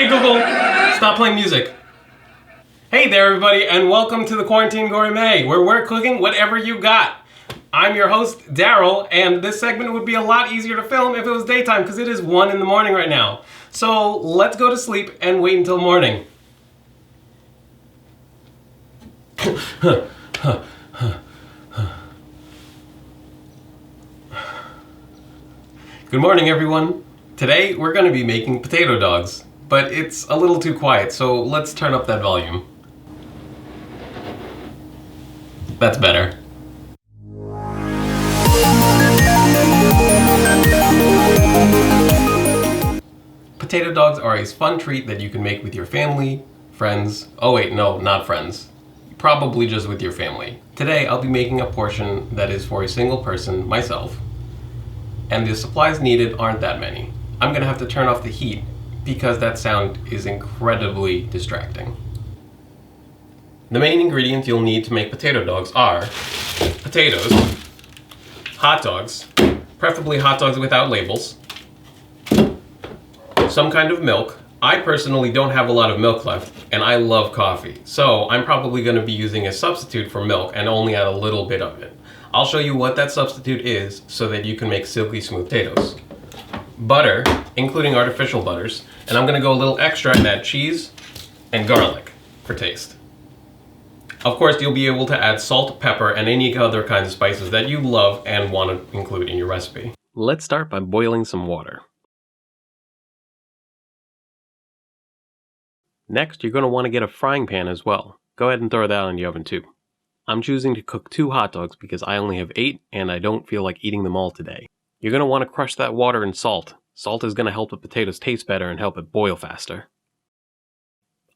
Okay, Google, stop playing music. Hey there, everybody, and welcome to the Quarantine Gourmet, where we're cooking whatever you got. I'm your host, Daryl, and this segment would be a lot easier to film if it was daytime, because it is 1 in the morning right now. So let's go to sleep and wait until morning. Good morning, everyone. Today we're going to be making potato dogs, but it's a little too quiet, so let's turn up that volume. That's better. Potato dogs are a fun treat that you can make with your family, friends. Oh wait, no, not friends. Probably just with your family. Today I'll be making a portion that is for a single person, myself, and the supplies needed aren't that many. I'm gonna have to turn off the heat because that sound is incredibly distracting. The main ingredients you'll need to make potato dogs are potatoes, hot dogs, preferably hot dogs without labels, some kind of milk. I personally don't have a lot of milk left, and I love coffee, so I'm probably going to be using a substitute for milk and only add a little bit of it. I'll show you what that substitute is so that you can make silky smooth potatoes. Butter, including artificial butters, and I'm going to go a little extra and add cheese and garlic for taste. Of course, you'll be able to add salt, pepper, and any other kinds of spices that you love and want to include in your recipe. Let's start by boiling some water. Next, you're going to want to get a frying pan as well. Go ahead and throw that in the oven too. I'm choosing to cook 2 hot dogs because I only have 8 and I don't feel like eating them all today. You're going to want to crush that water in salt. Salt is going to help the potatoes taste better and help it boil faster.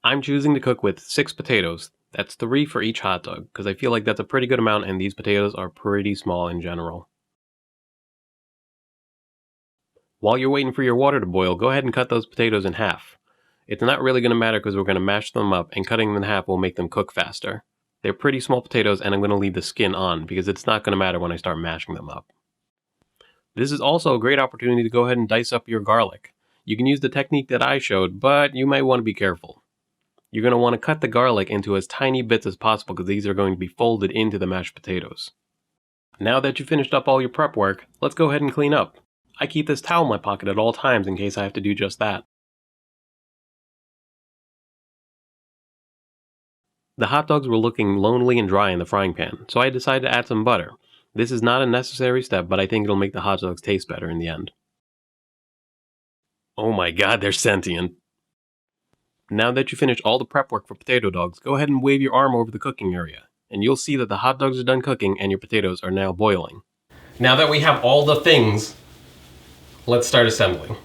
I'm choosing to cook with 6 potatoes. That's 3 for each hot dog, because I feel like that's a pretty good amount and these potatoes are pretty small in general. While you're waiting for your water to boil, go ahead and cut those potatoes in half. It's not really going to matter because we're going to mash them up, and cutting them in half will make them cook faster. They're pretty small potatoes and I'm going to leave the skin on because it's not going to matter when I start mashing them up. This is also a great opportunity to go ahead and dice up your garlic. You can use the technique that I showed, but you might want to be careful. You're going to want to cut the garlic into as tiny bits as possible because these are going to be folded into the mashed potatoes. Now that you've finished up all your prep work, let's go ahead and clean up. I keep this towel in my pocket at all times in case I have to do just that. The hot dogs were looking lonely and dry in the frying pan, so I decided to add some butter. This is not a necessary step, but I think it'll make the hot dogs taste better in the end. Oh my god, they're sentient. Now that you finished all the prep work for potato dogs, go ahead and wave your arm over the cooking area, and you'll see that the hot dogs are done cooking and your potatoes are now boiling. Now that we have all the things, let's start assembling.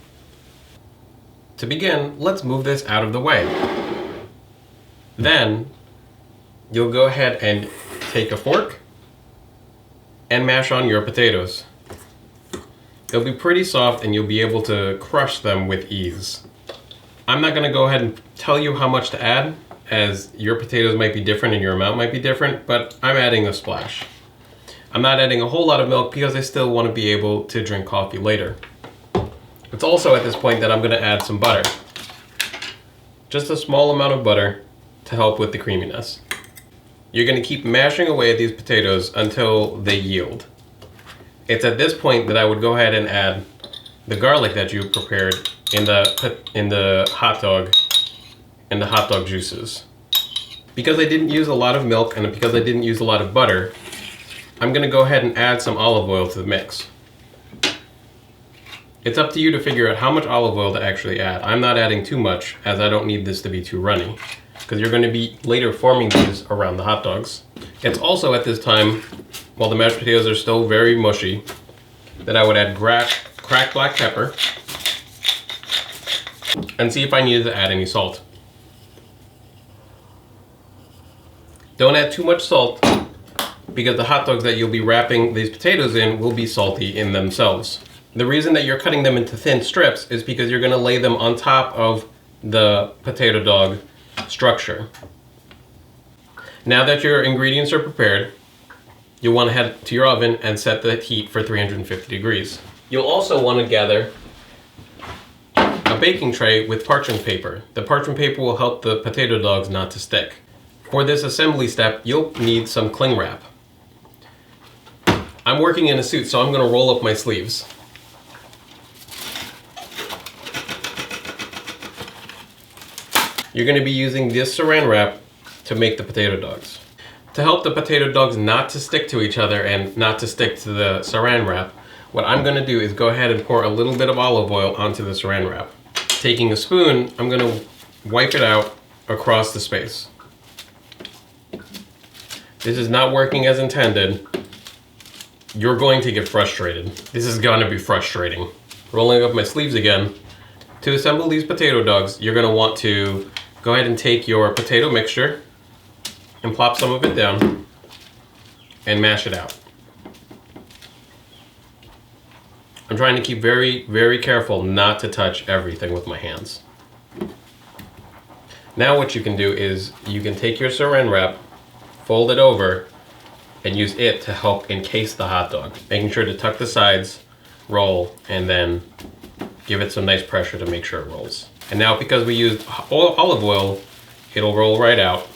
To begin, let's move this out of the way. Then, you'll go ahead and take a fork and mash on your potatoes. They'll be pretty soft and you'll be able to crush them with ease. I'm not going to go ahead and tell you how much to add, as your potatoes might be different and your amount might be different, but I'm adding a splash. I'm not adding a whole lot of milk because I still want to be able to drink coffee later. It's also at this point that I'm going to add some butter. Just a small amount of butter to help with the creaminess. You're going to keep mashing away at these potatoes until they yield. It's at this point that I would go ahead and add the garlic that you prepared in the hot dog juices. Because I didn't use a lot of milk and because I didn't use a lot of butter, I'm going to go ahead and add some olive oil to the mix. It's up to you to figure out how much olive oil to actually add. I'm not adding too much as I don't need this to be too runny, because you're going to be later forming these around the hot dogs. It's also at this time, while the mashed potatoes are still very mushy, that I would add cracked black pepper and see if I needed to add any salt. Don't add too much salt because the hot dogs that you'll be wrapping these potatoes in will be salty in themselves. The reason that you're cutting them into thin strips is because you're going to lay them on top of the potato dog structure. Now that your ingredients are prepared, you'll want to head to your oven and set the heat for 350 degrees. You'll also want to gather a baking tray with parchment paper. The parchment paper will help the potato dogs not to stick. For this assembly step, you'll need some cling wrap. I'm working in a suit, so I'm going to roll up my sleeves. You're going to be using this saran wrap to make the potato dogs. To help the potato dogs not to stick to each other and not to stick to the saran wrap, what I'm going to do is go ahead and pour a little bit of olive oil onto the saran wrap. Taking a spoon, I'm going to wipe it out across the space. This is not working as intended. You're going to get frustrated. This is going to be frustrating. Rolling up my sleeves again. To assemble these potato dogs, you're going to want to go ahead and take your potato mixture and plop some of it down and mash it out. I'm trying to keep very, very careful not to touch everything with my hands. Now what you can do is you can take your saran wrap, fold it over, and use it to help encase the hot dog. Making sure to tuck the sides, roll, and then give it some nice pressure to make sure it rolls. And now because we used olive oil, it'll roll right out.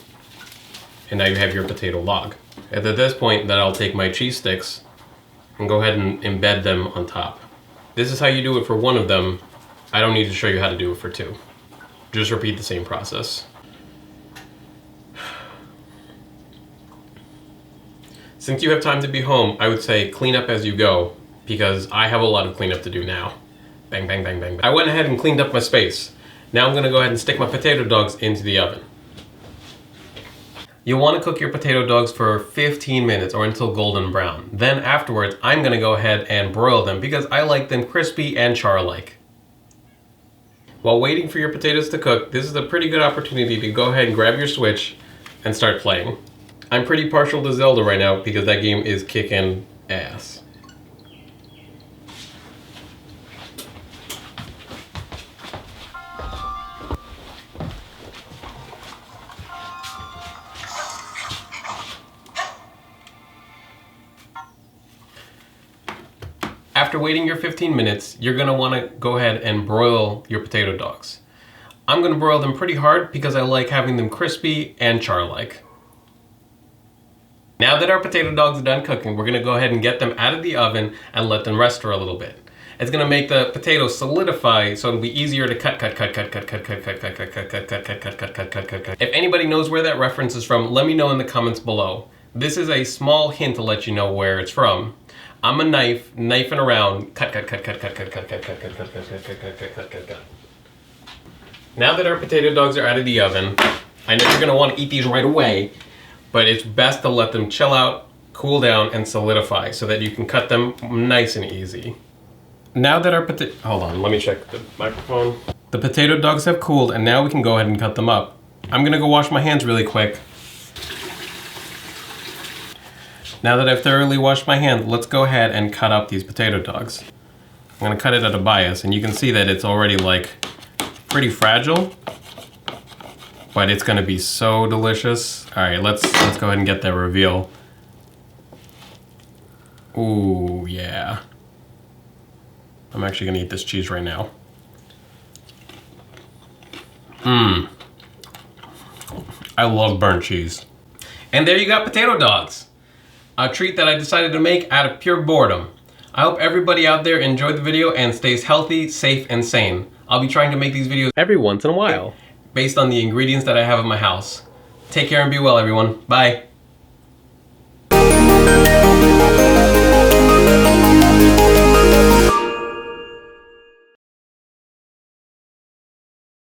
And now you have your potato log. And at this point, then I'll take my cheese sticks and go ahead and embed them on top. This is how you do it for one of them. I don't need to show you how to do it for two. Just repeat the same process. Since you have time to be home, I would say clean up as you go, because I have a lot of cleanup to do now. Bang, bang, bang, bang, bang. I went ahead and cleaned up my space. Now I'm gonna go ahead and stick my potato dogs into the oven. You'll want to cook your potato dogs for 15 minutes or until golden brown. Then afterwards, I'm going to go ahead and broil them because I like them crispy and char-like. While waiting for your potatoes to cook, this is a pretty good opportunity to go ahead and grab your Switch and start playing. I'm pretty partial to Zelda right now because that game is kicking ass. After waiting your 15 minutes, you're going to want to go ahead and broil your potato dogs. I'm going to broil them pretty hard because I like having them crispy and char-like. Now that our potato dogs are done cooking, we're going to go ahead and get them out of the oven and let them rest for a little bit. It's going to make the potatoes solidify so it'll be easier to cut. If anybody knows where that reference is from, let me know in the comments below. This is a small hint to let you know where it's from. I'm a knifing around, cut. Now that our potato dogs are out of the oven, I know you're gonna want to eat these right away, but it's best to let them chill out, cool down, and solidify so that you can cut them nice and easy. Now that our hold on, let me check the microphone. The potato dogs have cooled, and now we can go ahead and cut them up. I'm gonna go wash my hands really quick. Now that I've thoroughly washed my hands, let's go ahead and cut up these potato dogs. I'm gonna cut it at a bias, and you can see that it's already like pretty fragile, but it's gonna be so delicious. All right, let's go ahead and get that reveal. Ooh, yeah. I'm actually gonna eat this cheese right now. I love burnt cheese. And there you got potato dogs. A treat that I decided to make out of pure boredom. I hope everybody out there enjoyed the video and stays healthy, safe, and sane. I'll be trying to make these videos every once in a while, based on the ingredients that I have in my house. Take care and be well, everyone. Bye.